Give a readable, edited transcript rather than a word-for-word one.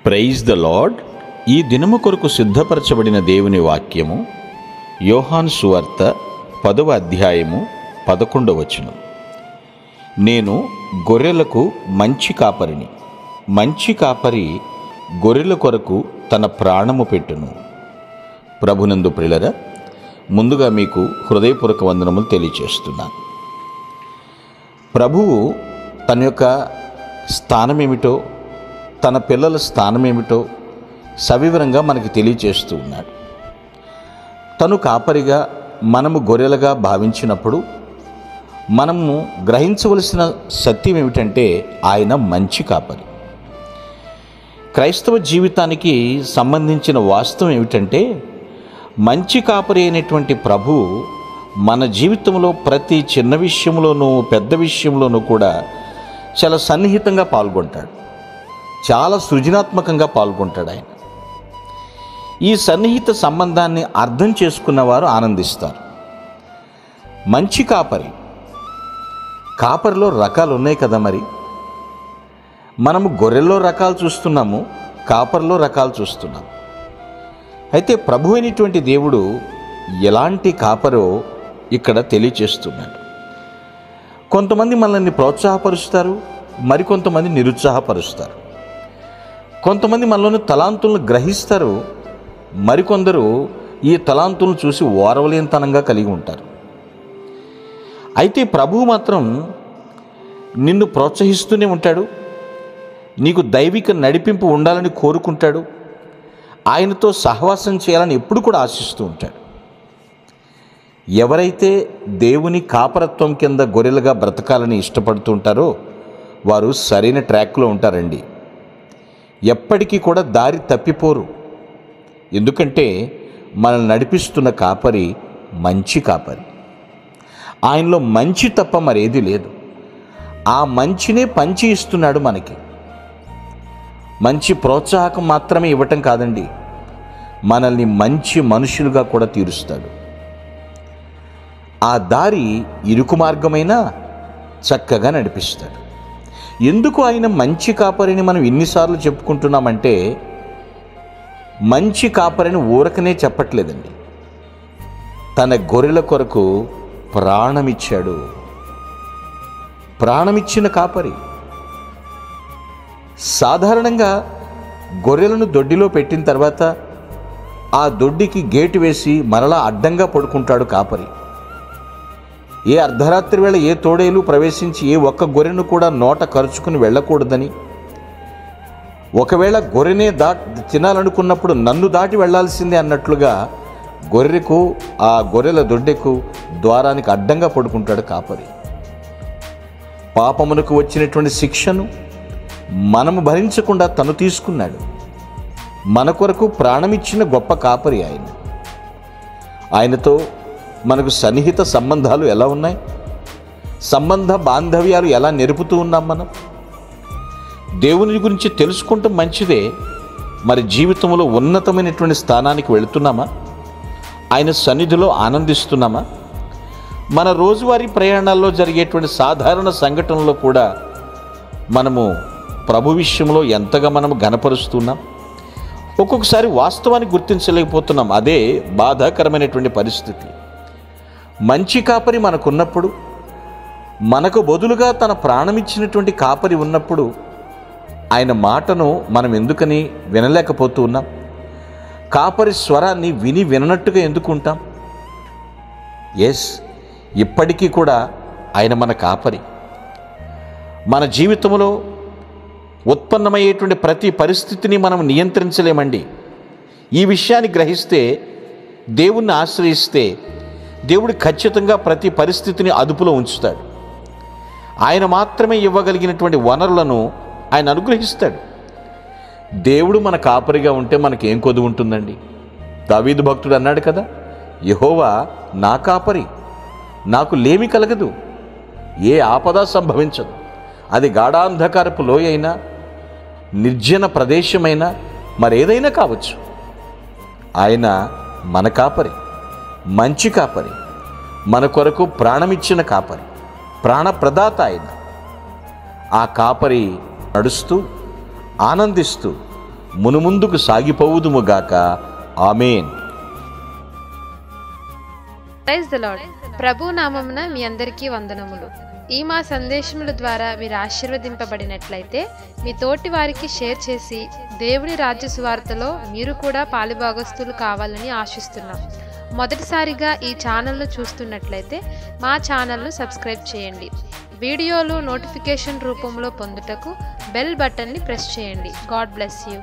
Praise the lord. ఈ దినము కొరకు సిద్ధపరచబడిన దేవుని వాక్యము యోహాను సువార్త 10వ అధ్యాయము 11వ వచనం. నేను గొర్రెలకు మంచి కాపరిని, మంచి కాపరి గొర్రెల కొరకు తన ప్రాణము పెట్టును. ప్రభునందు ప్రియులరా, ముందుగా మీకు హృదయపూర్వక వందనములు తెలియచేస్తున్నాను. ప్రభువు తన యొక్క స్థానమేమిటో, తన పిల్లల స్థానమేమిటో సవివరంగా మనకి తెలియచేస్తూ ఉన్నాడు. తను కాపరిగా, మనము గొర్రెలుగా భావించినప్పుడు మనము గ్రహించవలసిన సత్యం ఏమిటంటే ఆయన మంచి కాపరి. క్రైస్తవ జీవితానికి సంబంధించిన వాస్తవం ఏమిటంటే మంచి కాపరి అయినటువంటి ప్రభువు మన జీవితంలో ప్రతి చిన్న విషయంలోనూ పెద్ద విషయంలోనూ కూడా చాలా సన్నిహితంగా పాల్గొంటాడు, చాలా సృజనాత్మకంగా పాల్గొంటాడు. ఆయన ఈ సన్నిహిత సంబంధాన్ని అర్థం చేసుకున్నవారు ఆనందిస్తారు. మంచి కాపరి, కాపరిలో రకాలు ఉన్నాయి కదా. మరి మనము గొర్రెల్లో రకాలు చూస్తున్నాము, కాపరిలో రకాలు చూస్తున్నాము. అయితే ప్రభు అయినటువంటి దేవుడు ఎలాంటి కాపరో ఇక్కడ తెలియచేస్తున్నాడు. కొంతమంది మనల్ని ప్రోత్సాహపరుస్తారు, మరికొంతమంది నిరుత్సాహపరుస్తారు. కొంతమంది మనలోని తలాంతులను గ్రహిస్తారు, మరికొందరు ఈ తలాంతులను చూసి ఓర్వలేనితనంగా కలిగి ఉంటారు. అయితే ప్రభువు మాత్రం నిన్ను ప్రోత్సహిస్తూనే ఉంటాడు, నీకు దైవిక నడిపింపు ఉండాలని కోరుకుంటాడు, ఆయనతో సహవాసం చేయాలని ఎప్పుడు కూడా ఆశిస్తూ ఉంటాడు. ఎవరైతే దేవుని కాపరత్వం కింద గొర్రెలుగా బ్రతకాలని ఇష్టపడుతూ ఉంటారో వారు సరైన ట్రాక్లో ఉంటారండి. ఎప్పటికీ కూడా దారి తప్పిపోరు. ఎందుకంటే మనల్ని నడిపిస్తున్న కాపరి మంచి కాపరి. ఆయనలో మంచి తప్ప మరేది లేదు. ఆ మంచినే పంచి ఇస్తున్నాడు మనకి. మంచి ప్రోత్సాహకం మాత్రమే ఇవ్వటం కాదండి, మనల్ని మంచి మనుషులుగా కూడా తీరుస్తాడు. ఆ దారి ఇరుకు మార్గమైనా చక్కగా నడిపిస్తాడు. ఎందుకు ఆయన మంచి కాపరిని మనం ఎన్నిసార్లు చెప్పుకుంటున్నామంటే మంచి కాపరిని ఊరకనే చెప్పట్లేదండి, తన గొర్రెల కొరకు ప్రాణమిచ్చాడు. ప్రాణమిచ్చిన కాపరి. సాధారణంగా గొర్రెలను దొడ్డిలో పెట్టిన తర్వాత ఆ దొడ్డికి గేటు వేసి మరలా అడ్డంగా పడుకుంటాడు కాపరి. ఏ అర్ధరాత్రి వేళ ఏ తోడేలు ప్రవేశించి ఏ ఒక్క గొర్రెను కూడా నోట కరుచుకుని వెళ్ళకూడదని, ఒకవేళ గొర్రెనే తినాలనుకున్నప్పుడు నన్ను దాటి వెళ్లాల్సిందే అన్నట్లుగా గొర్రెకు, ఆ గొర్రెల దొడ్డెకు ద్వారానికి అడ్డంగా పడుకుంటాడు కాపరి. పాపమునకు వచ్చినటువంటి శిక్షను మనము భరించకుండా తను తీసుకున్నాడు. మన కొరకు ప్రాణమిచ్చిన గొప్ప కాపరి ఆయన. ఆయనతో మనకు సన్నిహిత సంబంధాలు ఎలా ఉన్నాయి, సంబంధ బాంధవ్యాలు ఎలా నెరుపుతూ ఉన్నాం మనం. దేవుని గురించి తెలుసుకుంటాం మంచిదే, మరి జీవితంలో ఉన్నతమైనటువంటి స్థానానికి వెళుతున్నామా, ఆయన సన్నిధిలో ఆనందిస్తున్నామా? మన రోజువారీ ప్రయాణాల్లో జరిగేటువంటి సాధారణ సంఘటనలో కూడా మనము ప్రభు విషయంలో ఎంతగా మనము ఘనపరుస్తున్నాం? ఒక్కొక్కసారి వాస్తవాన్ని గుర్తించలేకపోతున్నాం. అదే బాధాకరమైనటువంటి పరిస్థితి. మంచి కాపరి మనకున్నప్పుడు, మనకు బదులుగా తన ప్రాణమిచ్చినటువంటి కాపరి ఉన్నప్పుడు ఆయన మాటను మనం ఎందుకని వినలేకపోతూ ఉన్నాం? కాపరి స్వరాన్ని విననట్టుగా ఎందుకు ఉంటాం? ఎస్, ఇప్పటికీ కూడా ఆయన మన కాపరి. మన జీవితంలో ఉత్పన్నమయ్యేటువంటి ప్రతి పరిస్థితిని మనం నియంత్రించలేమండి. ఈ విషయాన్ని గ్రహిస్తే, దేవుణ్ణి ఆశ్రయిస్తే దేవుడు ఖచ్చితంగా ప్రతి పరిస్థితిని అదుపులో ఉంచుతాడు. ఆయన మాత్రమే ఇవ్వగలిగినటువంటి వనరులను ఆయన అనుగ్రహిస్తాడు. దేవుడు మన కాపరిగా ఉంటే మనకేం కొదువు ఉంటుందండి? దావీదు భక్తుడు అన్నాడు కదా, యెహోవా నా కాపరి, నాకు లేమి కలగదు, ఏ ఆపద సంభవించదు. అది గాఢాంధకారపు లోయ అయినా, నిర్జన ప్రదేశమైనా, మరేదైనా కావచ్చు. ఆయన మన కాపరి, మంచి కాపరి, మన కొరకు ప్రాణమిచ్చిన కాపరి, ప్రాణప్రదాత ఆయన. ఆ కాపరి నడుస్తూ ఆనందిస్తూ మునుముందుకు సాగిపోవుదుముగాక. ఆమేన్. Praise the Lord. ప్రభు నామమున మీ అందరికీ వందనములు. ఈ మా సందేశముల ద్వారా మీరు ఆశీర్వదింపబడినట్లయితే మీ తోటి వారికి షేర్ చేసి దేవుని రాజ్య సువార్తలో మీరు కూడా పాలుభాగస్తులు కావాలని ఆశిస్తున్నాం. మొదటిసారిగా ఈ ఛానల్ను చూస్తున్నట్లయితే మా ఛానల్ను సబ్స్క్రైబ్ చేయండి. వీడియోలు నోటిఫికేషన్ రూపంలో పొందుటకు బెల్ బటన్ని ప్రెస్ చేయండి. God bless you.